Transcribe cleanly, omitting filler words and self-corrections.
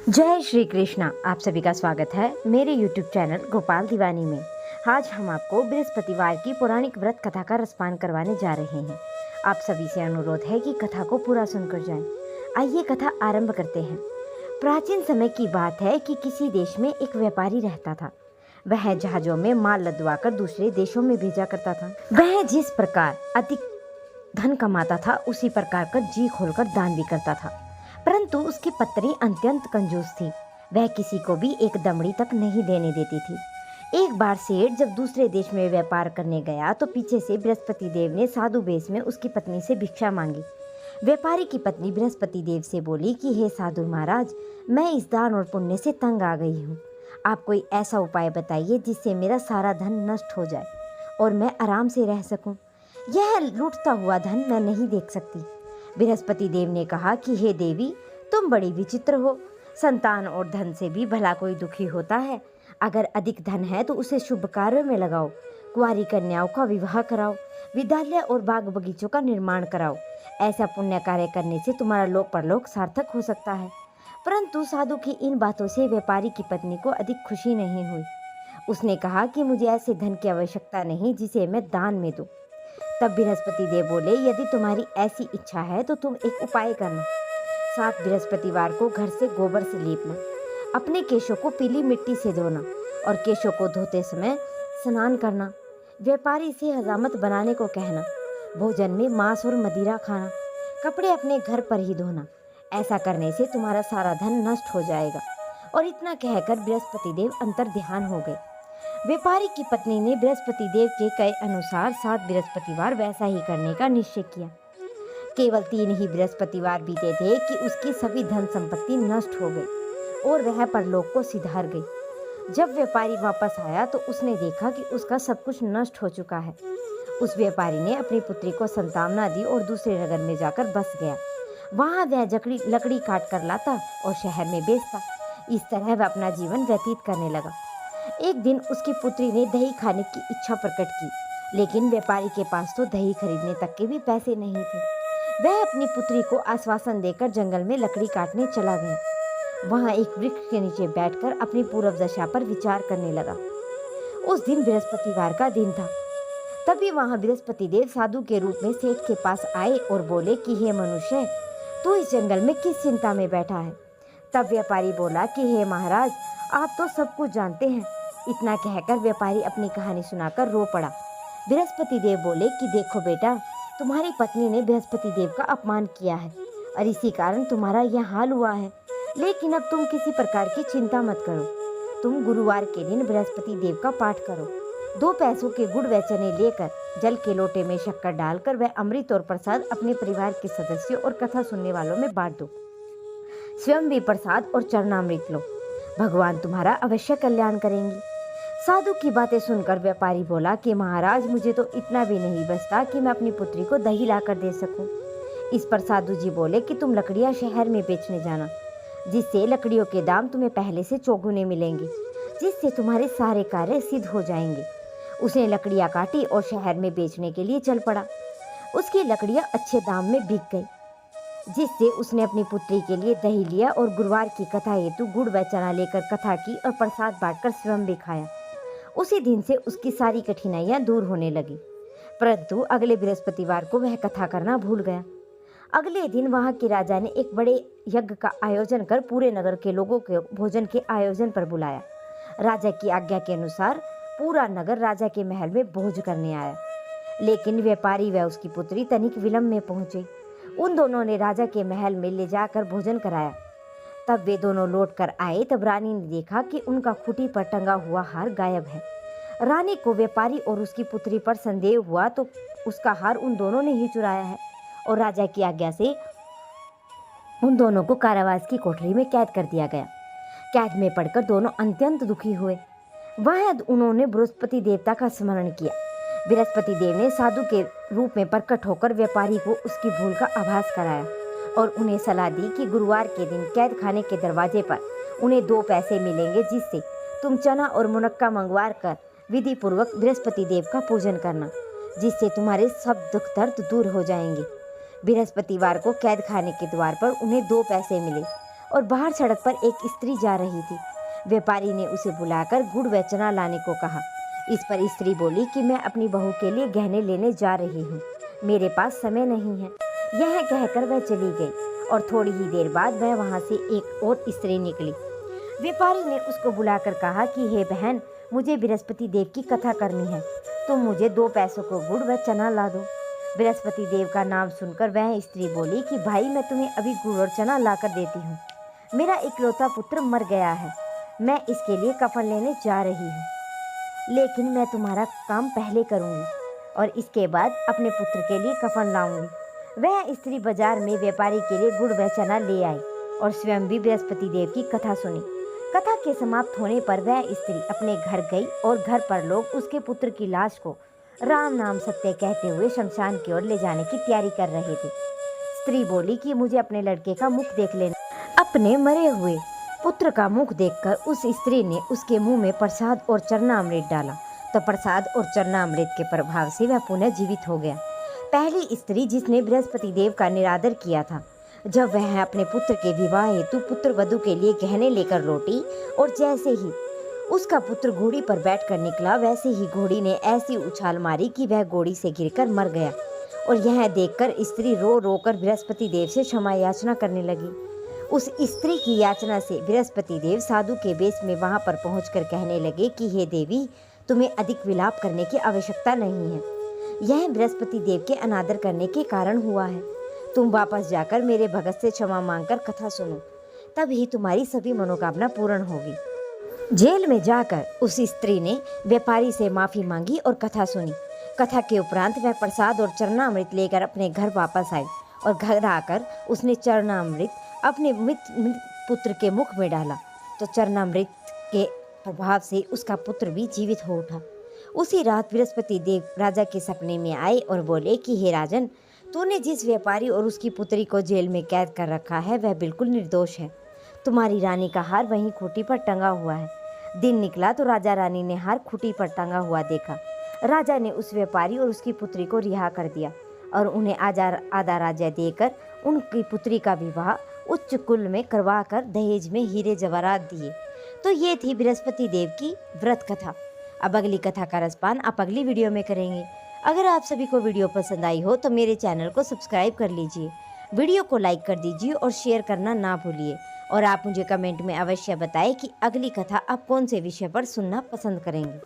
जय श्री कृष्णा। आप सभी का स्वागत है मेरे YouTube चैनल गोपाल दीवानी में। आज हम आपको बृहस्पतिवार की पौराणिक व्रत कथा का रसपान करवाने जा रहे हैं। आप सभी से अनुरोध है कि कथा को पूरा सुनकर जाएं। आइए कथा आरंभ करते हैं। प्राचीन समय की बात है कि किसी देश में एक व्यापारी रहता था। वह जहाजों में माल लदवाकर दूसरे देशों में भेजा करता था। वह जिस प्रकार अधिक धन कमाता था उसी प्रकार का जी खोलकर दान भी करता था, परंतु उसकी पत्नी अत्यंत कंजूस थी। वह किसी को भी एक दमड़ी तक नहीं देने देती थी। एक बार सेठ जब दूसरे देश में व्यापार करने गया तो पीछे से बृहस्पति देव ने साधु वेश में उसकी पत्नी से भिक्षा मांगी। व्यापारी की पत्नी बृहस्पति देव से बोली कि हे साधु महाराज, मैं इस दान और पुण्य से तंग आ गई हूँ। आप कोई ऐसा उपाय बताइए जिससे मेरा सारा धन नष्ट हो जाए और मैं आराम से रह सकूं। यह लूटता हुआ धन मैं नहीं देख सकती। बृहस्पति देव ने कहा कि हे देवी, तुम बड़ी विचित्र हो। संतान और धन से भी भला कोई दुखी होता है। अगर अधिक धन है तो उसे शुभ कार्यों में लगाओ, कुंवारी कन्याओं का विवाह कराओ, विद्यालय और बाग बगीचों का निर्माण कराओ। ऐसा पुण्य कार्य करने से तुम्हारा लोक परलोक सार्थक हो सकता है। परंतु साधु की इन बातों से व्यापारी की पत्नी को अधिक खुशी नहीं हुई। उसने कहा कि मुझे ऐसे धन की आवश्यकता नहीं जिसे मैं दान में दूं। तब बृहस्पति देव बोले, यदि तुम्हारी ऐसी इच्छा है तो तुम एक उपाय करना। 7 बृहस्पतिवार को घर से गोबर से लीपना, अपने केशों को पीली मिट्टी से धोना और केशों को धोते समय स्नान करना। व्यापारी से हजामत बनाने को कहना, भोजन में मांस और मदिरा खाना, कपड़े अपने घर पर ही धोना। ऐसा करने से तुम्हारा सारा धन नष्ट हो जाएगा। और इतना कहकर बृहस्पति देव अंतर ध्यान हो गए। व्यापारी की पत्नी ने बृहस्पति देव के कहे अनुसार 7 बृहस्पतिवार वैसा ही करने का निश्चय किया। केवल 3 ही बृहस्पतिवार बीते थे कि उसकी सभी धन संपत्ति नष्ट हो गई और वह परलोक को सिधार गई। जब व्यापारी वापस आया तो उसने देखा कि उसका सब कुछ नष्ट हो चुका है। उस व्यापारी ने अपनी पुत्री को संतावना दी और दूसरे नगर में जाकर बस गया। वहां वह लकड़ी काट कर लाता और शहर में बेचता। इस तरह वह अपना जीवन व्यतीत करने लगा। एक दिन उसकी पुत्री ने दही खाने की इच्छा प्रकट की, लेकिन व्यापारी के पास तो दही खरीदने तक के भी पैसे नहीं थे। वह अपनी पुत्री को आश्वासन देकर जंगल में लकड़ी काटने चला गया। वहां एक वृक्ष के नीचे बैठकर अपनी पूर्व दशा पर विचार करने लगा। उस दिन बृहस्पतिवार का दिन था। तभी वहां बृहस्पति देव साधु के रूप में सेठ के पास आए और बोले कि हे मनुष्य, तू इस जंगल में किस चिंता में बैठा है? तब व्यापारी बोला कि हे महाराज, आप तो सब कुछ जानते हैं। इतना कहकर व्यापारी अपनी कहानी सुनाकर रो पड़ा। बृहस्पति देव बोले कि देखो बेटा, तुम्हारी पत्नी ने बृहस्पति देव का अपमान किया है और इसी कारण तुम्हारा यह हाल हुआ है। लेकिन अब तुम किसी प्रकार की चिंता मत करो। तुम गुरुवार के दिन बृहस्पति देव का पाठ करो। 2 पैसों के गुड़ व चने लेकर जल के लोटे में शक्कर डालकर वह अमृत और प्रसाद अपने परिवार के सदस्यों और कथा सुनने वालों में बांट दो। स्वयं भी प्रसाद और चरणामृत लो। भगवान तुम्हारा अवश्य कल्याण करेंगे। साधु की बातें सुनकर व्यापारी बोला कि महाराज, मुझे तो इतना भी नहीं बचता कि मैं अपनी पुत्री को दही लाकर दे सकूं। इस पर साधु जी बोले कि तुम लकड़ियां शहर में बेचने जाना, जिससे लकड़ियों के दाम तुम्हें पहले से चौगुने मिलेंगे, जिससे तुम्हारे सारे कार्य सिद्ध हो जाएंगे। उसने लकड़ियां काटी और शहर में बेचने के लिए चल पड़ा। उसकी लकड़ियां अच्छे दाम में बिक गई, जिससे उसने अपनी पुत्री के लिए दही लिया और गुरुवार की कथा हेतु गुड़ व चना लेकर कथा की और प्रसाद बांटकर स्वयं भी खाया। उसी दिन से उसकी सारी कठिनाइयां दूर होने लगी। परंतु अगले बृहस्पतिवार को वह कथा करना भूल गया। अगले दिन वहां के राजा ने एक बड़े यज्ञ का आयोजन कर पूरे नगर के लोगों को भोजन के आयोजन पर बुलाया। राजा की आज्ञा के अनुसार पूरा नगर राजा के महल में भोज करने आया, लेकिन व्यापारी व उसकी पुत्री तनिक विलंब में पहुंचे। उन दोनों ने राजा के महल में ले जाकर भोजन कराया। तब वे दोनों लौट कर आए तब रानी ने देखा कि उनका खूंटी पर टंगा हुआ हार गायब है। रानी को व्यापारी और उसकी पुत्री पर संदेह हुआ तो उसका हार उन दोनों ने ही चुराया है और राजा की आज्ञा से उन दोनों को कारावास की कोठरी में कैद कर दिया गया। कैद में पड़कर दोनों अत्यंत दुखी हुए। वह उन्होंने बृहस्पति देवता का स्मरण किया। बृहस्पति देव ने साधु के रूप में प्रकट होकर व्यापारी को उसकी भूल का आभास कराया और उन्हें सलाह दी कि गुरुवार के दिन कैद खाने के दरवाजे पर उन्हें 2 पैसे मिलेंगे, जिससे तुम चना और मुनक्का मंगवा कर विधि पूर्वक बृहस्पति देव का पूजन करना, जिससे तुम्हारे सब दुख दर्द दूर हो जाएंगे। बृहस्पतिवार को कैद खाने के द्वार पर उन्हें 2 पैसे मिले और बाहर सड़क पर एक स्त्री जा रही थी। व्यापारी ने उसे बुलाकर गुड़ व चना लाने को कहा। इस पर स्त्री बोली कि मैं अपनी बहू के लिए गहने लेने जा रही हूँ, मेरे पास समय नहीं है। यह कहकर वह चली गई और थोड़ी ही देर बाद वह वहाँ से एक और स्त्री निकली। व्यापारी ने उसको बुलाकर कहा कि हे बहन, मुझे बृहस्पति देव की कथा करनी है, तुम मुझे 2 पैसों को गुड़ व चना ला दो। बृहस्पति देव का नाम सुनकर वह स्त्री बोली कि भाई, मैं तुम्हें अभी गुड़ और चना लाकर देती हूँ। मेरा इकलौता पुत्र मर गया है, मैं इसके लिए कफन लेने जा रही हूँ, लेकिन मैं तुम्हारा काम पहले करूँगी और इसके बाद अपने पुत्र के लिए कफन लाऊंगी। वह स्त्री बाजार में व्यापारी के लिए गुड़ व चना ले आई और स्वयं भी बृहस्पति देव की कथा सुनी। कथा के समाप्त होने पर वह स्त्री अपने घर गई और घर पर लोग उसके पुत्र की लाश को राम नाम सत्य कहते हुए शमशान की ओर ले जाने की तैयारी कर रहे थे। स्त्री बोली कि मुझे अपने लड़के का मुख देख लेना। अपने मरे हुए पुत्र का मुख देखकर उस स्त्री ने उसके मुंह में प्रसाद और चरणामृत डाला, तो प्रसाद और चरणामृत के प्रभाव से वह पुनः जीवित हो गया। पहली स्त्री जिसने बृहस्पति देव का निरादर किया था, जब वह अपने पुत्र के विवाह हेतु पुत्र वधू के लिए गहने लेकर लौटी और जैसे ही उसका पुत्र घोड़ी पर बैठकर निकला, वैसे ही घोड़ी ने ऐसी उछाल मारी कि वह घोड़ी से गिरकर मर गया। और यह देखकर स्त्री रो रो कर बृहस्पति देव से क्षमा याचना करने लगी। उस स्त्री की याचना से बृहस्पति देव साधु के वेश में वहां पर पहुंचकर कहने लगे कि हे देवी, तुम्हें अधिक विलाप करने की आवश्यकता नहीं है, यह बृहस्पति देव के अनादर करने के कारण हुआ है। तुम वापस जाकर मेरे भगत से क्षमा मांगकर कथा सुनो, तभी तुम्हारी सभी मनोकामना पूर्ण होगी। जेल में जाकर उस स्त्री ने व्यापारी से माफी मांगी और कथा सुनी। कथा के उपरांत वह प्रसाद और चरणामृत लेकर अपने घर वापस आई और घर आकर उसने चरणामृत अपने मृत पुत्र के मुख में डाला, तो चरणामृत के प्रभाव से उसका पुत्र भी जीवित हो उठा। उसी रात बृहस्पति देव राजा के सपने में आए और बोले कि हे राजन, तूने जिस व्यापारी और उसकी पुत्री को जेल में कैद कर रखा है वह बिल्कुल निर्दोष है। तुम्हारी रानी का हार वहीं खूंटी पर टंगा हुआ है। दिन निकला तो राजा रानी ने हार खूंटी पर टंगा हुआ देखा। राजा ने उस व्यापारी और उसकी पुत्री को रिहा कर दिया और उन्हें आधा राज्य देकर उनकी पुत्री का विवाह उच्च कुल में करवाकर दहेज में हीरे जवाहरात दिए। तो ये थी बृहस्पति देव की व्रत कथा। अब अगली कथा का रसपान आप अगली वीडियो में करेंगे। अगर आप सभी को वीडियो पसंद आई हो तो मेरे चैनल को सब्सक्राइब कर लीजिए, वीडियो को लाइक कर दीजिए और शेयर करना ना भूलिए। और आप मुझे कमेंट में अवश्य बताएं कि अगली कथा आप कौन से विषय पर सुनना पसंद करेंगे।